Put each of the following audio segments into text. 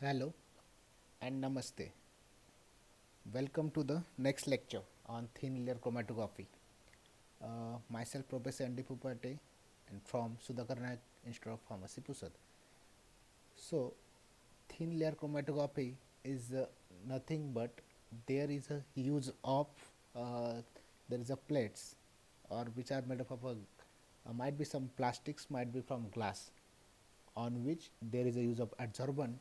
Hello and namaste. Welcome to the next lecture on thin layer chromatography. Myself, Professor Andy Pupate, and from Sudhakar Nayak Institute of Pharmacy, Pusat. So, thin layer chromatography is nothing but there is a use of uh, there is a plates or which are made up of might be some plastics, might be from glass, on which there is a use of adsorbent,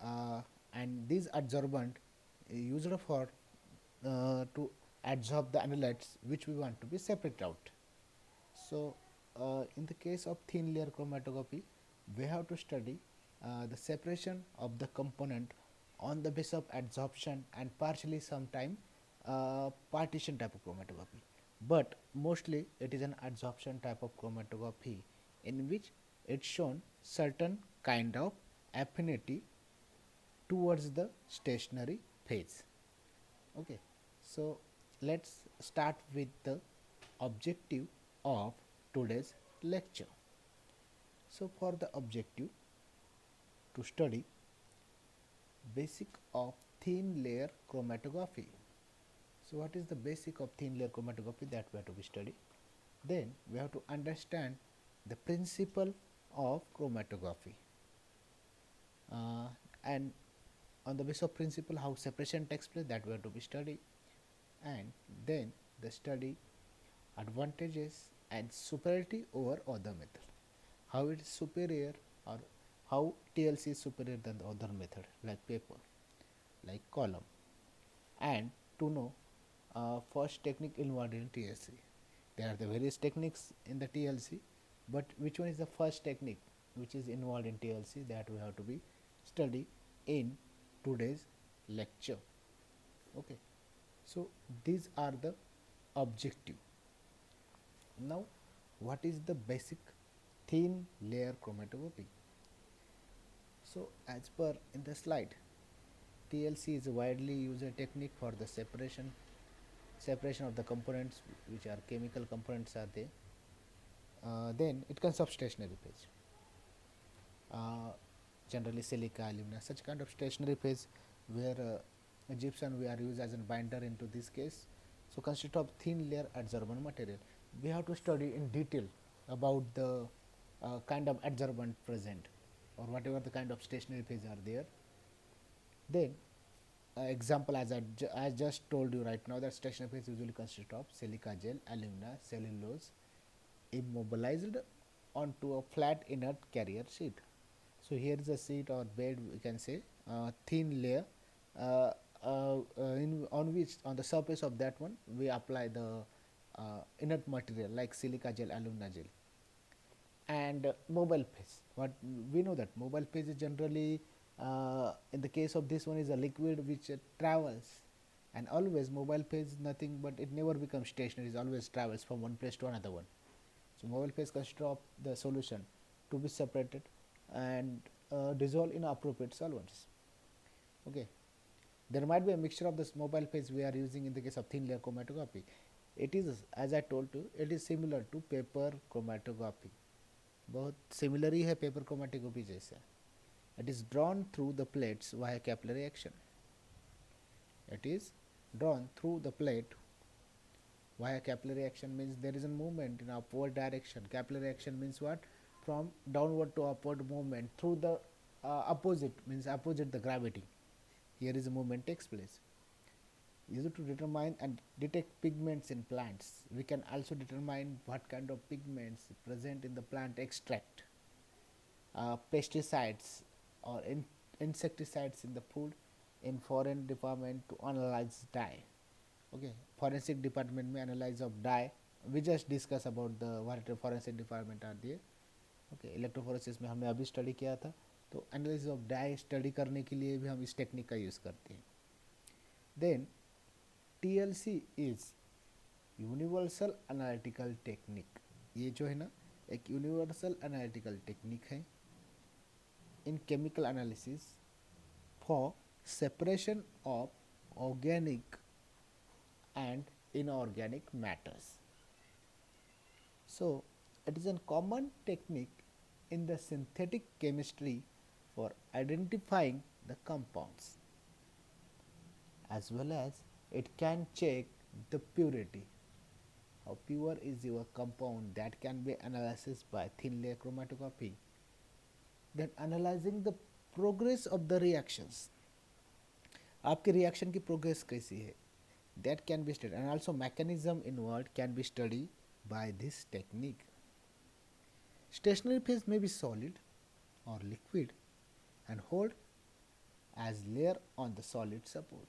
uh, and this adsorbent is used for to adsorb the analytes which we want to be separate out. So, in the case of thin layer chromatography, we have to study the separation of the component on the basis of adsorption and partially sometime partition type of chromatography. But mostly it is an adsorption type of chromatography in which it's shown certain kind of affinity towards the stationary phase. Okay, so let's start with the objective of today's lecture. So for the objective to study basic of thin layer chromatography. So what is the basic of thin layer chromatography that we have to be study? Then we have to understand the principle of chromatography, and on the basis of principle how separation takes place, that we have to be study, and then the study advantages and superiority over other method, how it is superior, or how TLC is superior than the other method like paper, like column, and to know first technique involved in TLC. There are the various techniques in the TLC, but which one is the first technique which is involved in TLC, that we have to be study in today's lecture. Okay, so these are the objective. Now, what is the basic thin layer chromatography? So, as per in the slide, TLC is a widely used technique for the separation of the components which are chemical components are there. Then it consists of stationary phase. Uh, Generally silica, alumina, such kind of stationary phase where gypsum we are used as a binder into this case. So consist of thin layer adsorbent material. We have to study in detail about the kind of adsorbent present or whatever the kind of stationary phase are there. Then example, as I just told you right now, that stationary phase usually consists of silica gel, alumina, cellulose immobilized onto a flat inert carrier sheet. So here is a sheet or bed, we can say thin layer, on which on the surface of that one we apply the inert material like silica gel, alumina gel. And mobile phase, what we know that mobile phase is generally in the case of this one is a liquid which travels, and always mobile phase is nothing but it never becomes stationary, it always travels from one place to another one. So mobile phase consists of the solution to be separated and dissolve in appropriate solvents. Okay, there might be a mixture of this mobile phase we are using in the case of thin layer chromatography. It is, as I told you, it is similar to paper chromatography. बहुत similar ही है paper chromatography जैसा. It is drawn through the plates via capillary action. It is drawn through the plate via capillary action, means there is a movement in upward direction. Capillary action means what? From downward to upward movement through the opposite, means opposite the gravity. Here is a movement takes place. Used to determine and detect pigments in plants. We can also determine what kind of pigments present in the plant extract. Pesticides or insecticides in the food, in foreign department to analyze dye. Okay, forensic department में analyze of dye. We just discuss about the what forensic department are there. Okay, electrophoresis में हमने अभी study किया था. तो analysis of die study करने के लिए भी हम इस टेक्निक का यूज़ करते हैं. Then TLC is universal analytical technique. ये जो है ना, एक यूनिवर्सल एनालिटिकल टेक्निक है in chemical analysis for separation of organic and inorganic matters. So, it is a common technique in the synthetic chemistry for identifying the compounds, as well as it can check the purity. How pure is your compound, that can be analyzed by thin layer chromatography. Then analyzing the progress of the reactions, आपके reaction की progress कैसी है, that can be studied, and also mechanism involved can be studied by this technique. Stationary phase may be solid or liquid and hold as layer on the solid support.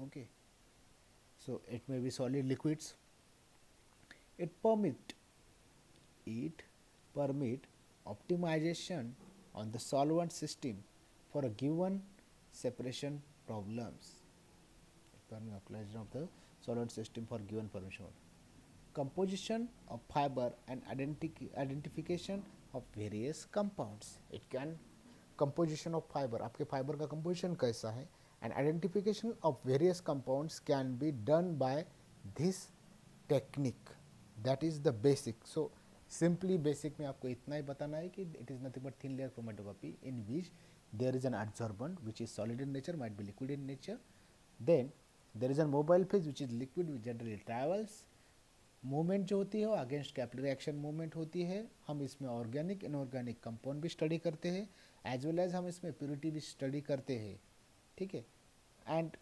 Okay, so it may be solid liquids. It permit optimization on the solvent system for a given separation problems. Permit optimization of the solvent system for given permission. Composition of fiber and identification of various compounds. It can composition of fiber, आपके fiber का composition कैसा है, and identification of various compounds can be done by this technique. That is the basic. So simply basic में आपको इतना ही बताना है कि it is nothing but thin layer chromatography in which there is an adsorbent which is solid in nature, might be liquid in nature. Then there is a mobile phase which is liquid which generally travels. Movement जो होती है वो against capillary action movement होती है. हम इसमें organic inorganic compound भी study करते हैं, एज वेल एज हम इसमें प्योरिटी भी स्टडी करते हैं. ठीक है, and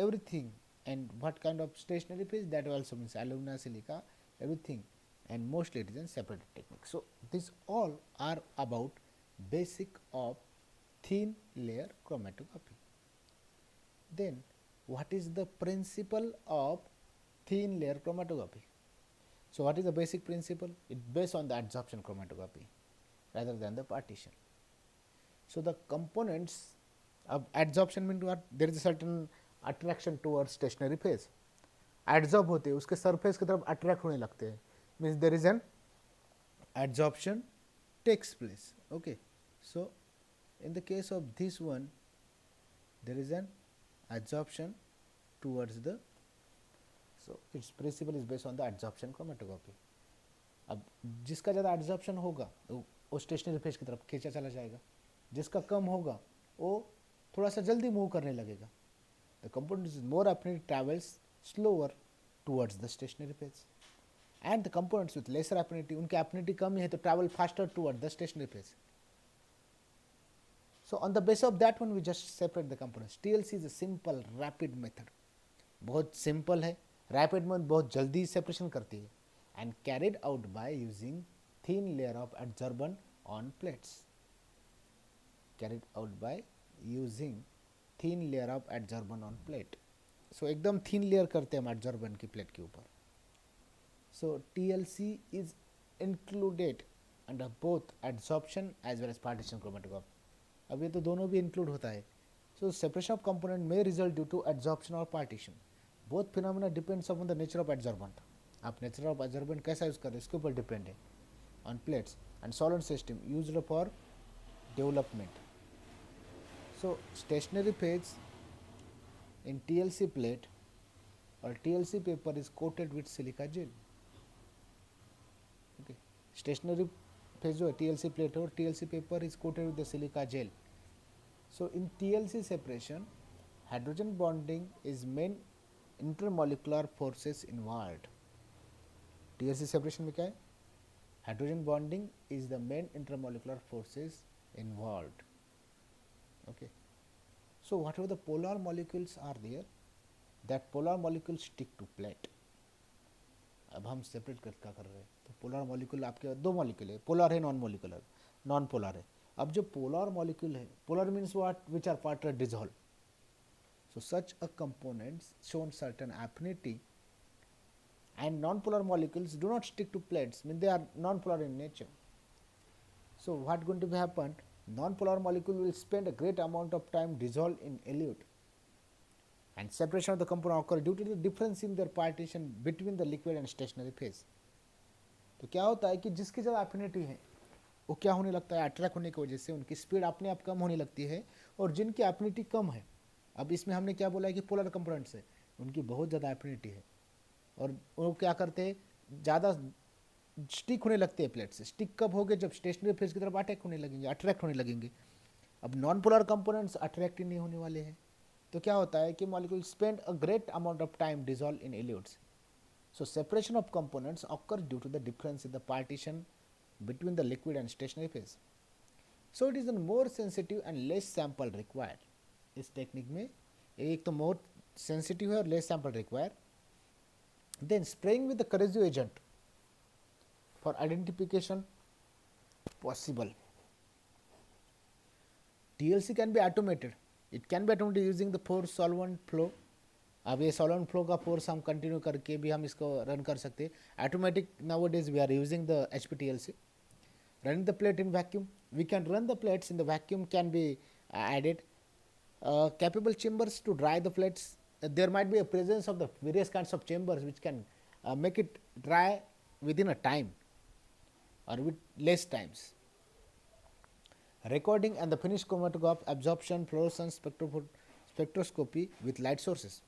everything, and what kind of stationary phase, that also means alumina silica, everything, and mostly it is in separated technique. So these all are about basic of thin layer chromatography. Then what is the principle of thin layer chromatography? So what is the basic principle? It based on the adsorption chromatography rather than the partition. So the components of adsorption mean what? There is a certain attraction towards stationary phase. Adsorb होते हैं, उसके surface की तरफ attract होने लगते हैं, means there is an adsorption takes place. Okay, so in the case of this one there is an adsorption towards the, so its principle is based on the adsorption chromatography. अब जिसका ज़्यादा adsorption होगा वो stationary phase की तरफ खींचा चला जाएगा, जिसका कम होगा वो थोड़ा सा जल्दी मूव करने लगेगा. The compound is more affinity travels slower towards the stationary phase, and the components with lesser affinity, उनके affinity कम है तो travel faster toward the stationary phase. So on the basis of that one we just separate the components. TLC is a simple rapid method, बहुत simple है, rapid में बहुत जल्दी separation करती है, and carried out by using thin layer of adsorbent on plates. Carried out by using thin layer of adsorbent on plate. सो एकदम thin layer करते हैं हम एडजॉर्बेंट की प्लेट के ऊपर. So TLC is included under both adsorption as well as partition chromatography. अब ये तो दोनों भी इंक्लूड होता है. So separation of component may result due to adsorption और partition. Both phenomena depends upon the nature of adsorbent. आप nature of adsorbent कैसा यूज कर रहे हैं इसके ऊपर डिपेंड है. On plates and solid system used for development. So stationary phase in TLC plate or TLC paper is coated with silica gel. Okay, stationary phase जो है TLC plate और TLC paper is coated with the silica gel. So in TLC separation, hydrogen bonding is main intermolecular forces involved. TLC separation में क्या है? Hydrogen bonding is the main intermolecular forces involved. Okay. So whatever the polar molecules are there, that polar molecules stick to plate. अब हम separate क्या कर रहे हैं, तो पोलर मॉलिक्यूल आपके दो मॉलिक्यूल है, पोलर है नॉन मॉलिक्यूलर, नॉन पोलर है. अब जो पोलर मॉलिक्यूल है, polar means what, which are partly dissolve. So such a components shown certain affinity and non-polar molecules do not stick to plates, mean they are non-polar in nature. So what going to be happen, non-polar molecule will spend a great amount of time dissolved in elute, and separation of the component occur due to the difference in their partition between the liquid and stationary phase. तो क्या होता है कि जिसकी ज़्यादा affinity है वो क्या होने लगता है, अट्रैक्ट होने की वजह से उनकी स्पीड अपने आप कम होने लगती है, और जिनकी एफिनिटी कम है, अब इसमें हमने क्या बोला है कि पोलर कंपोनेंट्स है, उनकी बहुत ज़्यादा एफिनिटी है और वो क्या करते हैं, ज़्यादा स्टिक होने लगते हैं प्लेट से. स्टिक कब होंगे, जब स्टेशनरी फेज की तरफ अटैक होने लगेंगे, अट्रैक्ट होने लगेंगे. अब नॉन पोलर कंपोनेंट्स अट्रैक्ट ही नहीं होने वाले हैं, तो क्या होता है कि molecule spend a great amount of time dissolve in elutes. So separation of components occurs due to the difference in the partition between the liquid and stationary phase. So it is a more sensitive and less sample required. इस technique में एक तो more sensitive है और less sample required. Then spraying with the corrosive agent for identification possible. TLC can be automated. It can be automated using the force solvent flow. अब ये solvent flow का force हम continue करके भी हम इसको रन कर सकते हैं. Automatic nowadays we are using the HPTLC. Running the plate in vacuum, we can run the plates in the vacuum can be added. Capable chambers to dry the plates. There might be a presence of the various kinds of chambers which can make it dry within a time or with less times. Recording and the finished chromatograph absorption fluorescence spectroscopy with light sources.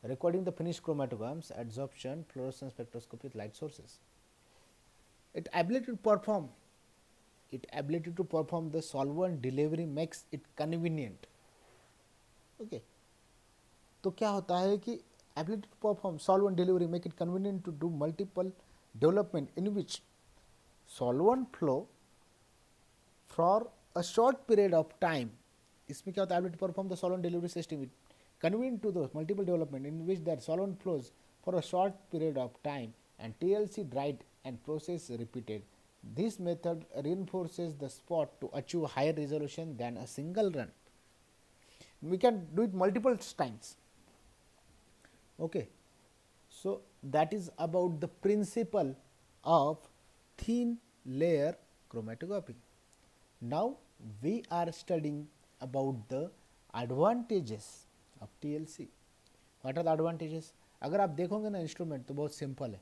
Recording the finished chromatograms, absorption, fluorescence spectroscopy with light sources. Its ability to perform the solvent delivery makes it convenient. Okay. तो क्या होता है कि ability to perform solvent delivery make it convenient to do multiple development in which solvent flow for a short period of time. इसमें क्या होता है ability to perform the solvent delivery system convenient to the multiple development in which that solvent flows for a short period of time and TLC dried and process repeated. This method reinforces the spot to achieve higher resolution than a single run. We can do it multiple times. Okay. So that is about the principle of thin layer chromatography. Now we are studying about the advantages of TLC. What are the advantages? अगर आप देखोगे ना instrument तो बहुत simple है,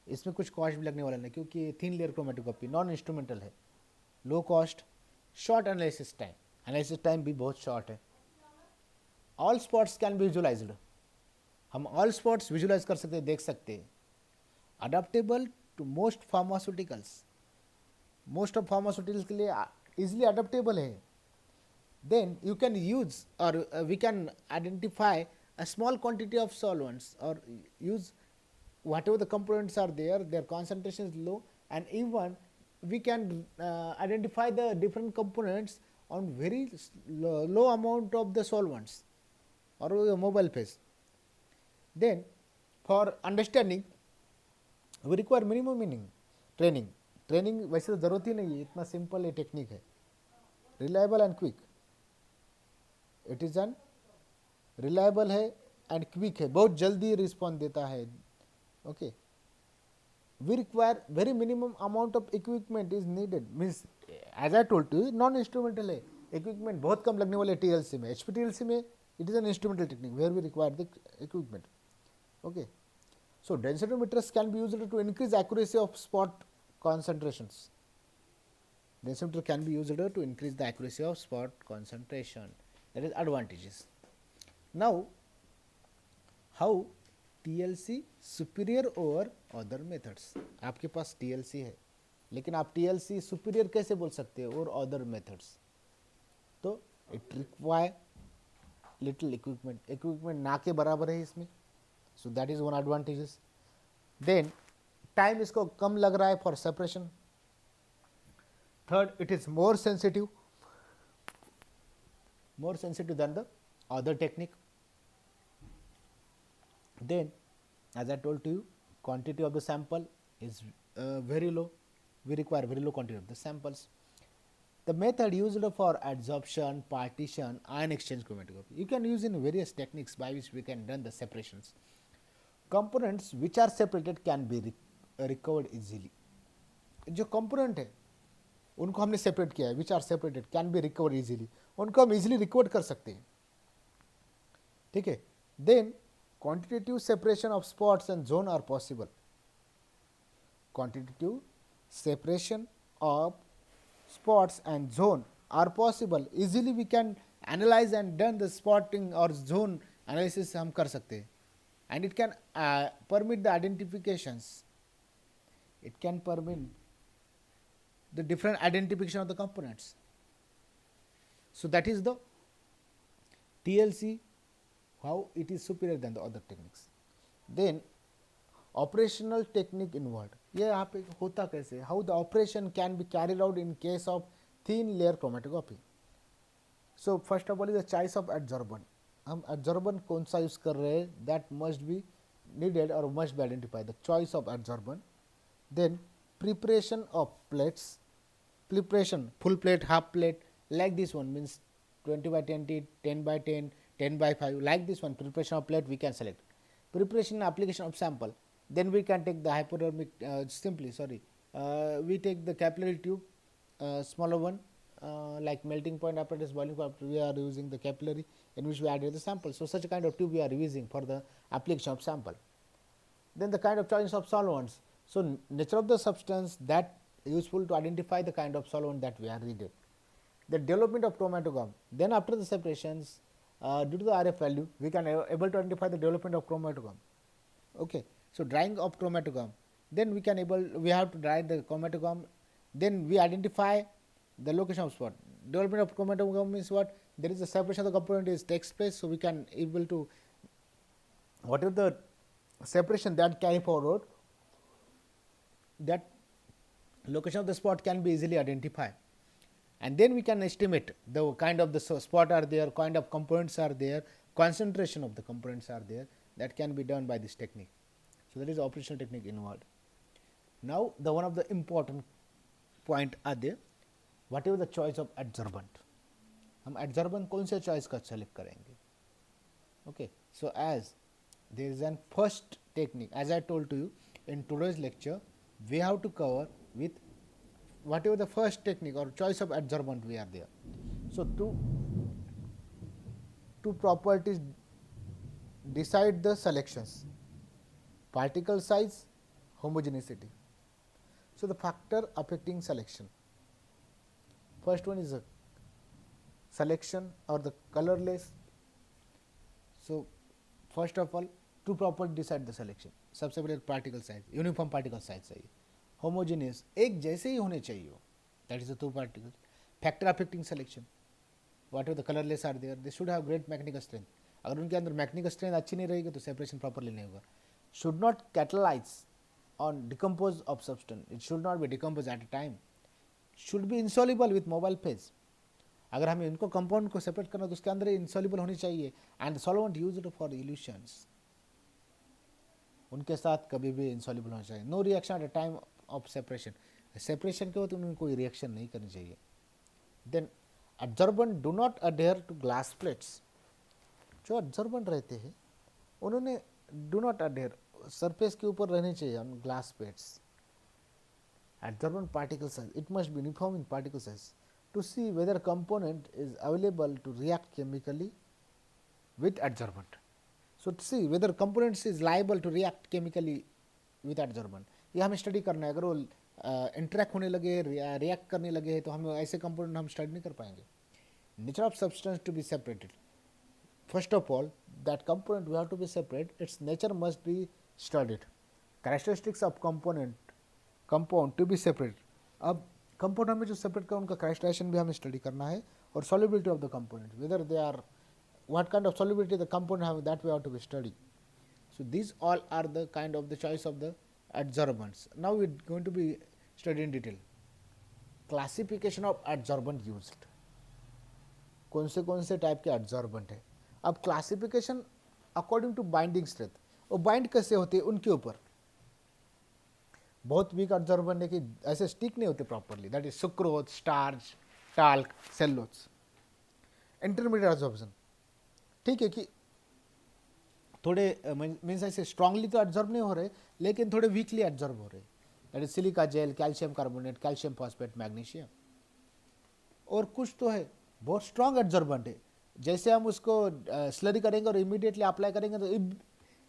इसमें कुछ cost भी लगने वाला नहीं क्योंकि thin layer chromatography non instrumental है, low cost, short analysis time भी बहुत शॉर्ट है. All spots can be visualised, हम ऑल स्पॉट्स विजुअलाइज कर सकते हैं, देख सकते हैं. Adaptable to most pharmaceuticals, most of pharmaceuticals के लिए इजिली अडेप्टेबल है. Then you can use or we can identify a small quantity of solvents or use whatever the components are there, their concentration is low, and even we can identify the different components on very low amount of the solvents or mobile phase. Then for understanding we require minimum training वैसे तो ज़रूरत ही नहीं है, इतना simple ये technique है. Reliable and quick, it is an reliable है and quick है, बहुत जल्दी रिस्पॉन्स देता है. Okay. We require very minimum amount of equipment is needed, means as I told to non instrumental है, इक्विपमेंट बहुत कम लगने वाले TLC में. HPTLC में it is an instrumental technique where we require the equipment. Okay. So densitometers can be used to increase accuracy of spot concentrations. Densitometer can be used to increase the accuracy of spot concentration. That is advantages. Now, how TLC superior over other methods? आपके पास TLC है, लेकिन आप TLC superior कैसे बोल सकते हैं और other methods? तो it require little equipment. Equipment ना के बराबर है इसमें. So that is one advantages. Then time इसको कम लग रहा है for separation. Third, it is more sensitive than the other technique. Then as I told to you, quantity of the sample is very low, we require very low quantity of the samples. The method used for adsorption, partition, ion exchange chromatography, you can use in various techniques by which we can run the separations. Components which are separated can be recovered easily. जो component है उनको हमने separate किया है, which are separated can be recovered easily, उनको हम easily recover कर सकते हैं. ठीक है. Then quantitative separation of spots and zone are possible. Quantitative separation of spots and zone are possible. Easily we can analyze and done the spotting or zone analysis हम कर सकते हैं. And it can permit the identifications. It can permit the different identification of the components. So that is the TLC, how it is superior than the other techniques. Then operational technique involved, ये यहाँ पे होता कैसे, how the operation can be carried out in case of thin layer chromatography. So first of all is the choice of adsorbent. हम adsorbent कौन सा use कर रहे हैं, that must be needed or must be identified, the choice of adsorbent. Then preparation of plates, preparation full plate, half plate, like this one means 20 by 20, 10 by 10, 10 by 5, like this one preparation of plate we can select. Preparation and application of sample, then we can take the hypodermic, we take the capillary tube, smaller one, like melting point apparatus, boiling point, we are using the capillary in which we added the sample. So such a kind of tube we are using for the application of sample. Then the kind of choice of solvents. So nature of the substance that useful to identify the kind of solvent that we are needed. The development of chromatograph. Then after the separations, due to the RF value, we can able to identify the development of chromatograph. Okay. So drying of chromatograph. Then we have to dry the chromatograph. Then we identify the location of spot. Development of chromatograph means what? There is a separation of the component is takes place, so we can able to whatever the separation that carry forward, that location of the spot can be easily identified, and then we can estimate the kind of the spot are there, kind of components are there, concentration of the components are there, that can be done by this technique. So that is the operational technique involved. Now the one of the important point are there, whatever the choice of adsorbent, हम adsorbent कौन से choice का select करेंगे. Okay, so as there is an first technique, as I told to you in today's lecture, we have to cover with whatever the first technique or choice of adsorbent we are there. So two properties decide the selections: particle size, homogeneity. So the factor affecting selection, first one is a selection or the colorless. So first of all two properties decide the selection, सबसे पहले particle size, uniform particle size चाहिए, homogeneous एक जैसे ही होने चाहिए, that is the two particles. Factor affecting selection, whatever the colourless are there, they should have great magnetic strength. अगर उनके अंदर मैग्नेटिक स्ट्रेंथ अच्छी नहीं रहेगी तो सेपरेशन प्रॉपरली नहीं होगा. Should not catalyse on decompose of substance, it should not be decompose eight a time, should be insoluble with mobile phase. अगर हमें इनको कंपाउंड को सेपरेट करना तो उसके अंदर इंसॉल्युबल होनी चाहिए. And solvent used for elutions, उनके साथ कभी भी इंसॉल्युबल होना चाहिए. No reaction at a time of separation, separation के वक्त उन्हें कोई रिएक्शन नहीं करनी चाहिए. Then absorbent do not adhere to glass plates, जो एब्जॉर्बेंट रहते हैं उन्होंने डू नॉट अडेयर सरफेस के ऊपर रहने चाहिए on glass plates. Absorbent particle size, it must be uniform in particle size to see whether component is available to react chemically with absorbent. So to see whether components is liable to react chemically with adsorbent, ये हमें study करना है. अगर वो interact होने लगे, react करने लगे तो हमें ऐसे कंपोनेंट हम स्टडी नहीं कर पाएंगे. Nature of substance to be separated, first of all that component we have to be separate, its nature must be studied. Characteristics of compound to be separate. अब कंपाउंड हमें जो सेपरेट कर उनका characterisation भी हमें स्टडी करना है, और solubility of the component, whether they are what kind of solubility the component have, that we have to be studying. So these all are the kind of the choice of the adsorbents. Now we are going to be studying in detail classification of adsorbent used. कौन से type के adsorbent है. अब classification according to binding strength, वो bind कैसे होते हैं उनके ऊपर. बहुत वीक adsorbent है कि ऐसे स्टिक नहीं होते properly, that is sucrose, starch, talc, cellulose. Intermediate absorption, ठीक है कि थोड़े मीन्स ऐसे स्ट्रांगली तो एब्जॉर्ब नहीं हो रहे, लेकिन थोड़े वीकली एब्जॉर्ब हो रहे, that is silica gel, calcium carbonate, calcium phosphate, magnesium. और कुछ तो है बहुत स्ट्रांग एब्जॉर्बेंट है, जैसे हम उसको स्लरी करेंगे और इमीडिएटली अप्लाई करेंगे तो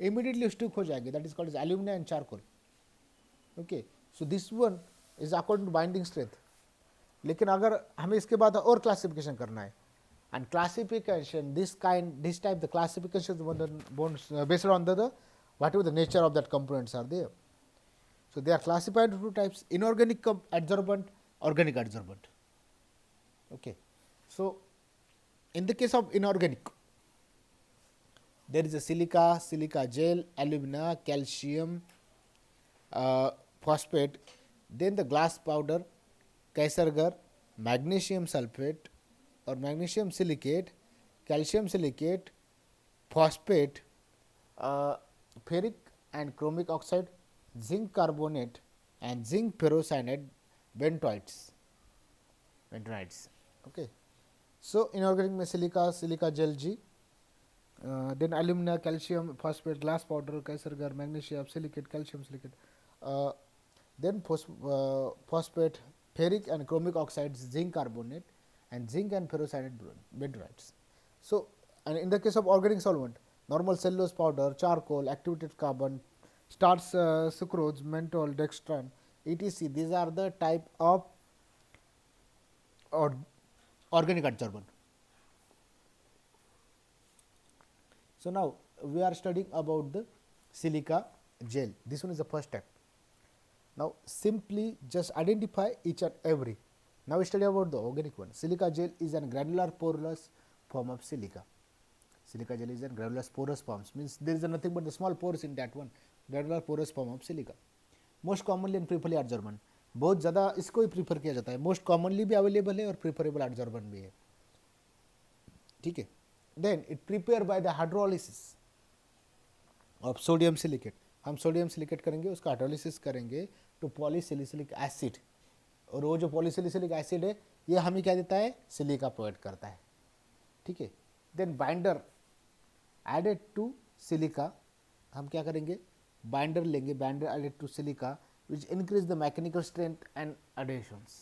इमीडिएटली स्टिक हो जाएगी, that is called as alumina and charcoal. Okay, so this one is according to binding strength. लेकिन अगर हमें इसके बाद और क्लासिफिकेशन करना है, and classification, this type the classification is based on the whatever the nature of that components are there. So they are classified into two types: inorganic adsorbent, organic adsorbent. Okay, so In the case of inorganic, there is a silica, silica gel, alumina, calcium phosphate, then the glass powder, Kaisergar, magnesium sulfate or magnesium silicate, calcium silicate, phosphate, uh, ferric and chromic oxide, zinc carbonate and zinc ferrocyanide bentoids. Bentoids. Okay. So, inorganic में silica, silica gel G, then alumina, calcium phosphate, glass powder, Kaisergar, magnesium silicate, calcium silicate, uh, then phosphate, ferric and chromic oxides, zinc carbonate and zinc and ferrocyanide bentoids. So, and in the case of organic solvent, normal cellulose powder, charcoal, activated carbon, starch, sucrose, menthol, dextran, etc. These are the type of or organic adsorbent. So, now we are studying about the silica gel. This one is the first step. Now, simply just identify each and every. Now, we study about the organic one. Silica gel is a granular porous form of silica. Silica gel is a granular porous form, means there is nothing but the small pores in that one, granular porous form of silica. Most commonly and preferably adsorbent. बहुत ज़्यादा इसको ही prefer किया जाता है. Most commonly भी available है और preferable adsorbent भी है. ठीक है. Then it prepare by the hydrolysis of sodium silicate. हम सोडियम सिलिकेट करेंगे, उसका हाइड्रोलिसिस करेंगे टू पॉलीसिलिसिलिक एसिड, और वो जो पॉलीसिलिसिलिक एसिड है ये हमें क्या देता है, सिलिका प्रोवाइड करता है. ठीक है. Then binder added to silica, हम क्या करेंगे, बाइंडर लेंगे, binder added to silica which increase the mechanical strength and adhesions.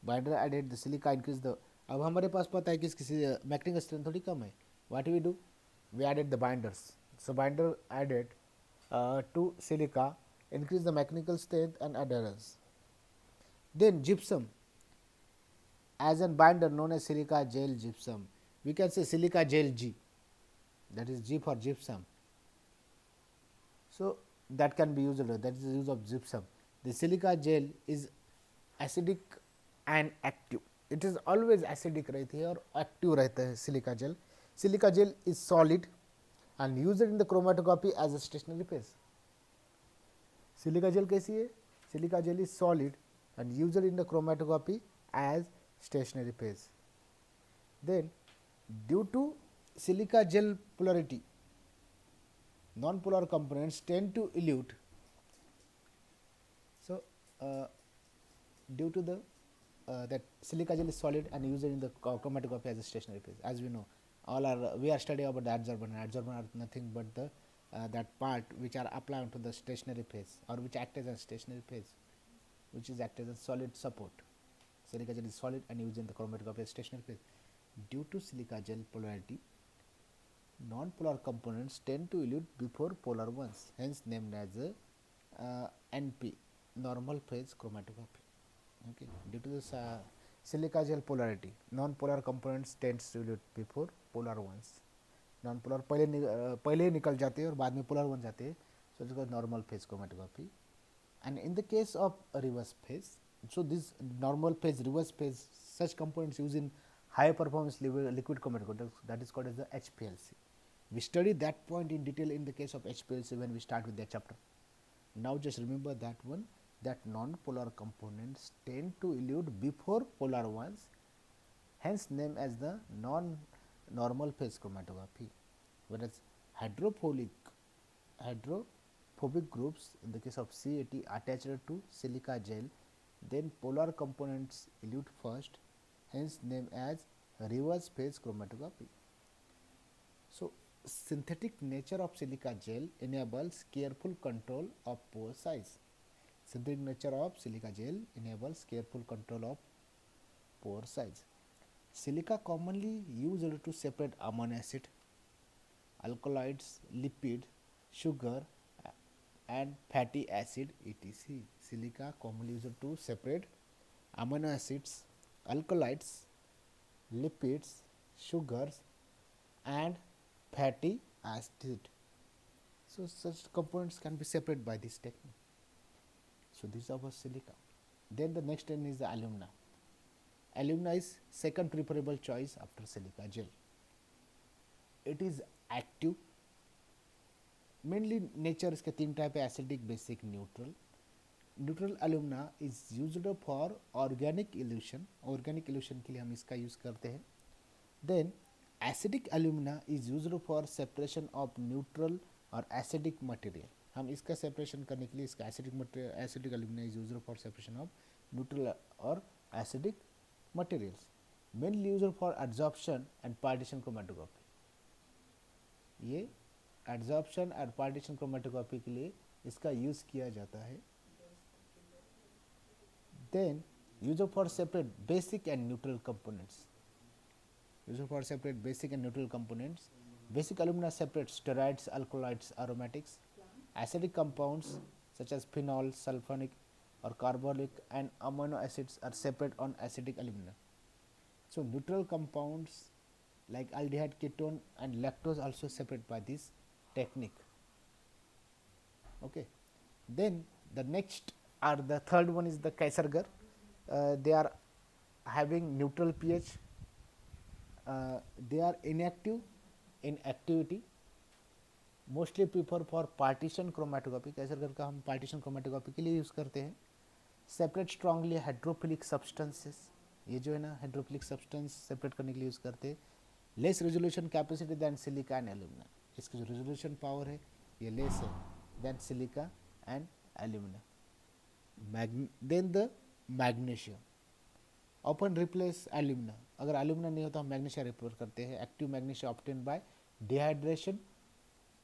Binder added the silica increase the. अब हमारे पास पता है कि किसी मैकेनिकल स्ट्रेंथ थोड़ी कम है. What we do? We added the binders. So binder added to silica increase the mechanical strength and adherence. Then gypsum as a binder known as silica gel gypsum. We can say silica gel G. That is G for gypsum. So that can be used, that is the use of gypsum. The silica gel is acidic and active. It is always acidic रहती है और active रहता है silica gel. Silica gel is solid and used in the chromatography as a stationary phase. Silica gel कैसी है? Silica gel is solid and used in the chromatography as stationary phase. Then due to silica gel polarity, non-polar components tend to elute. So, due to the that silica gel is solid and used in the chromatography as a stationary phase. As we know, we are studying about the adsorbent. Adsorbent are nothing but the that part which are applied to the stationary phase or which act as a stationary phase, which is act as a solid support. Silica gel is solid and used in the chromatography as stationary phase. Due to silica gel polarity, non-polar components tend to elute before polar ones, hence named as a NP, normal phase chromatography. Okay. Due to this silica gel polarity, non-polar components tends to elute before polar ones. Non-polar पहले ही निकल जाते हैं और बाद में polar बन जाते हैं, so it's called normal phase chromatography. And in the case of a reverse phase, so this normal phase, reverse phase, such components used in high performance liquid chromatography, that is called as the HPLC. We studied that point in detail in the case of HPLC when we start with that chapter. Now just remember that one, that non-polar components tend to elute before polar ones, hence named as the non-normal phase chromatography. Whereas hydrophobic groups in the case of C80 attached to silica gel, then polar components elute first, hence named as reverse phase chromatography. So, synthetic nature of silica gel enables careful control of pore size. Synthetic nature of silica gel enables careful control of pore size. Silica commonly used to separate amino acid, alkaloids, lipid, sugar and fatty acid etc. Silica commonly used to separate amino acids, alkaloids, lipids, sugars and fatty acid. So, such components can be separated by this technique. So, this is our silica. Then the next one is the alumina. Alumina is second preferable choice after silica gel. It is active. Mainly nature इसके तीन type है, acidic, basic, neutral. Neutral alumina is used for organic elution. Organic elution के लिए हम इसका use करते हैं. Then acidic alumina is used for separation of neutral और एसिडिक मटेरियल. हम इसका सेपरेशन करने के लिए इसका acidic alumina is used for separation of neutral और acidic materials. Mainly used for absorption and partition chromatography. ये एब्जॉर्प्शन और पार्टीशन क्रोमेटोग्राफी के लिए इसका यूज़ किया जाता है. Then use for separate basic and neutral components. Use for separate basic and neutral components. Basic alumina separates steroids, alkaloids, aromatics. Acidic compounds such as phenol, sulfonic or carbolic and amino acids are separate on acidic alumina. So neutral compounds like aldehyde, ketone and lactose also separate by this technique. Okay. Then the next or the third one is the Kaiserger. They are having neutral pH. They are inactive in activity. Mostly prefer for partition chromatography. Kieselguhr का हम partition chromatography के लिए use करते हैं. Separate strongly hydrophilic substances. ये जो है ना हाइड्रोफिलिक सब्सटेंस सेपरेट करने के लिए यूज़ करते हैं. Less resolution capacity than silica and alumina. इसकी जो रेजोल्यूशन पावर है ये लेस है than silica and alumina. Then the magnesium often replace alumina. अगर एल्यूमिना नहीं हो तो हम मैग्नीशियम रिप्लेस करते हैं. Active magnesium obtain by dehydration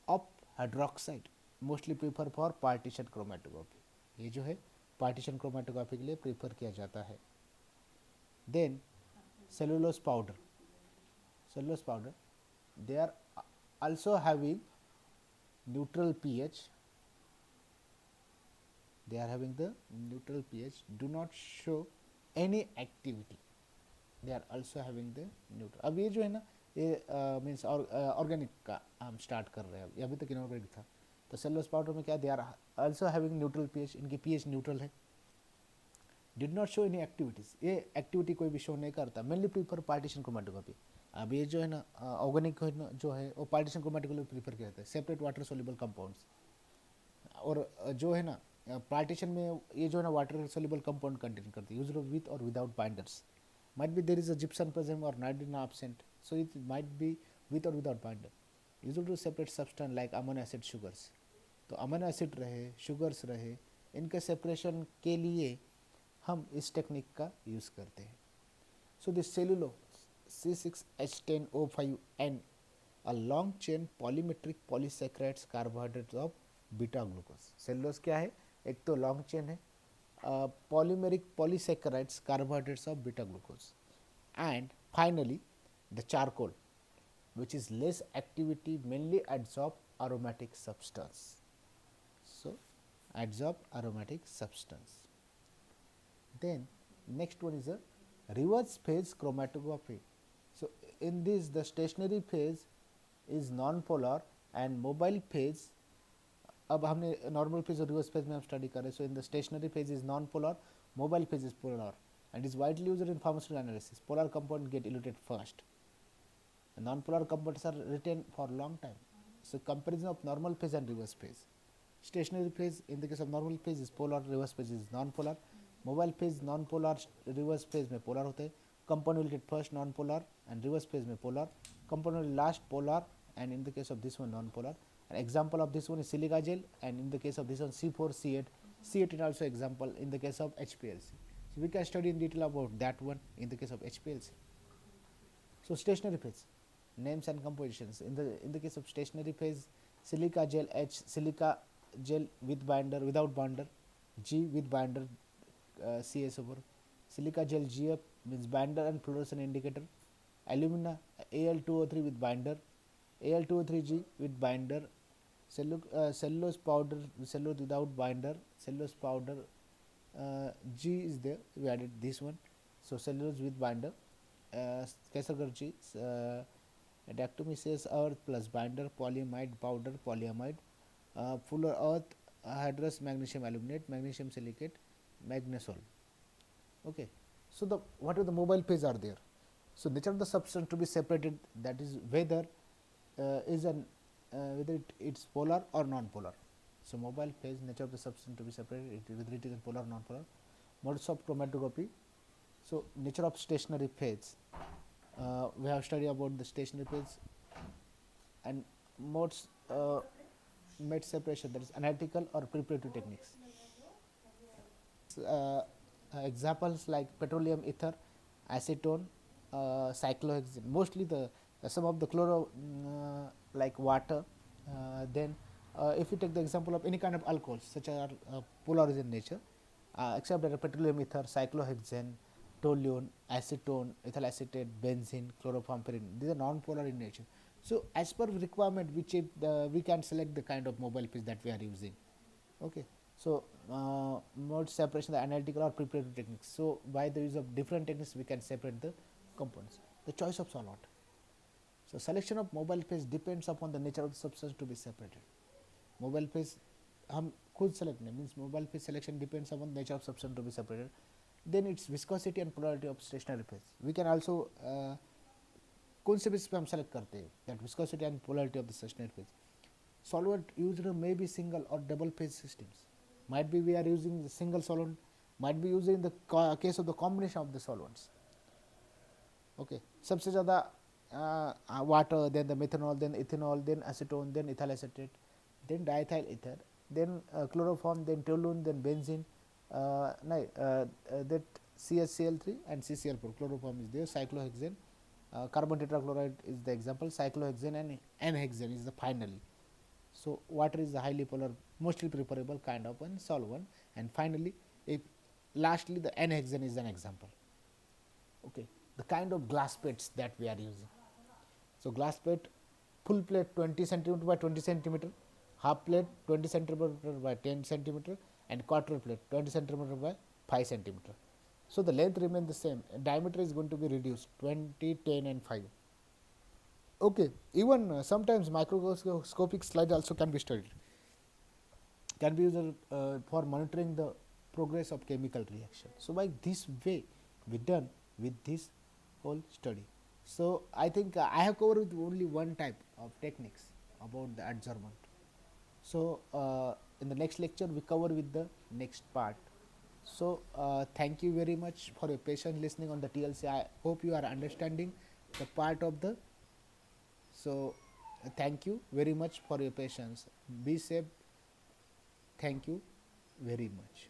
of hydroxide. Mostly prefer for partition chromatography. ये जो है पार्टीशन क्रोमेटोग्राफी के लिए प्रीफर किया जाता है. Then cellulose powder. Cellulose powder they are also having neutral pH. They are having the neutral pH, do not show any activity. They are also having the neutral. अब ये जो है ना ये मीन्स ऑर्गेनिक का हम स्टार्ट कर रहे हैं. ये अभी तक इनऑर्गेनिक था. तो सेलुलोज पाउडर में क्या, they are also having neutral pH. इनकी पीएच न्यूट्रल है. Did not show any activities. ये एक्टिविटी कोई भी शो नहीं करता. Mainly prefer partition chromatography. अब ये जो है ना ऑर्गेनिक जो है वो पार्टीशन क्रोमेटोग्राफी प्रीफर किया जाता है. Separate water soluble compounds. और जो है ना पार्टीशन में ये जो है ना वाटर सोल्यूबल कंपाउंड कंटेन करती है. यूज्ड विथ और without binders. Might be there is a gypsum present और nitrogen absent, so it might be with और without binder. Used to separate substance like amino acid sugars. तो amino acid रहे, sugars रहे, इनके separation के लिए हम इस टेक्निक का यूज़ करते हैं. So this cellulose C6H10O5N a long chain polymetric polysaccharides carbohydrates of beta glucose. Cellulose क्या है? एक तो लॉन्ग चेन है polymeric polysaccharides carbohydrates of beta glucose. And finally the charcoal which is less activity, mainly adsorb aromatic substance. So adsorb aromatic substance. Then next one is a reverse phase chromatography. So in this the stationary phase is non-polar and mobile phase. अब हमने normal phase और reverse phase में हम study करें. So in the stationary phase is non polar, mobile phase is polar and is widely used in pharmaceutical analysis. Polar compound get eluted first. Non-polar compounds are retained for long time. So comparison of normal phase and reverse phase. Stationary phase in the case of normal phase is polar, reverse phase is non-polar. Mobile phase non-polar, reverse phase में polar होते हैं. Compound will get first non-polar and reverse phase में polar. Compound will last polar and in the case of this one non-polar. An example of this one is silica gel and in the case of this one C4C8. C8 is also example in the case of HPLC. So we can study in detail about that one in the case of HPLC. So stationary phase. Names and compositions. In the case of stationary phase, silica gel H, silica gel with binder, without binder, G with binder, CS over. Silica gel GF means binder and fluorescent indicator. Alumina Al2O3 with binder, Al2O3G with binder. Cellulose powder, cellulose without binder, cellulose powder G is there. We added this one. So cellulose with binder. Kaiserger G. Dactomy says earth plus binder, polyamide powder, polyamide, fuller earth, hydrous magnesium aluminate, magnesium silicate, magnesol. Okay, So the what are the mobile phase are there? So nature of the substance to be separated, that is whether is an whether it's polar or non-polar. So mobile phase, nature of the substance to be separated, whether it is polar or non-polar. Modes of chromatography. So nature of stationary phase. We have studied about the stationary phase and modes made separation, that is analytical or preparatory techniques. Examples like petroleum ether, acetone, cyclohexane. Mostly the some of the chloro like water. Then if you take the example of any kind of alcohols such as polar in nature, except that petroleum ether, cyclohexane, toluene, acetone, ethyl acetate, benzene, chlorpropamine, these are non-polar in nature. So as per requirement, we can select the kind of mobile piece that we are using. Okay. So mode separation, the analytical or preparatory techniques. So by the use of different techniques, we can separate the components. The choice of solvent. So selection of mobile phase depends upon the nature of the substance to be separated. Mobile phase हम खुद select नहीं, means mobile phase selection depends upon the nature of substance to be separated. Then its viscosity and polarity of stationary phase. We can also कौन से basis पे हम select करते हैं, that viscosity and polarity of the stationary phase. Solvent used may be single or double phase systems. Might be we are using the single solvent, might be used in the case of the combination of the solvents. Okay, सबसे ज़्यादा water, then the methanol, then ethanol, then acetone, then ethyl acetate, then diethyl ether, then chloroform, then toluene, then benzene, that CaCl3 and CCl4, chloroform is there, cyclohexane, carbon tetrachloride is the example, cyclohexane and N-hexane is the finally. So water is the highly polar, mostly preferable kind of one solvent, and finally, if lastly the N-hexane is an example. Okay, the kind of glass plates that we are using. So glass plate, full plate 20 centimeter by 20 centimeter, half plate 20 centimeter by 10 centimeter, and quarter plate 20 centimeter by 5 centimeter. So the length remains the same, diameter is going to be reduced 20, 10 and 5. Okay, even sometimes microscopic slide also can be studied, can be used for monitoring the progress of chemical reaction. So by this way we done with this whole study. So I think I have covered with only one type of techniques about the adsorbent. So in the next lecture we cover with the next part. So thank you very much for your patient listening on the TLC. I hope you are understanding the part of the. So thank you very much for your patience. Be safe. Thank you very much.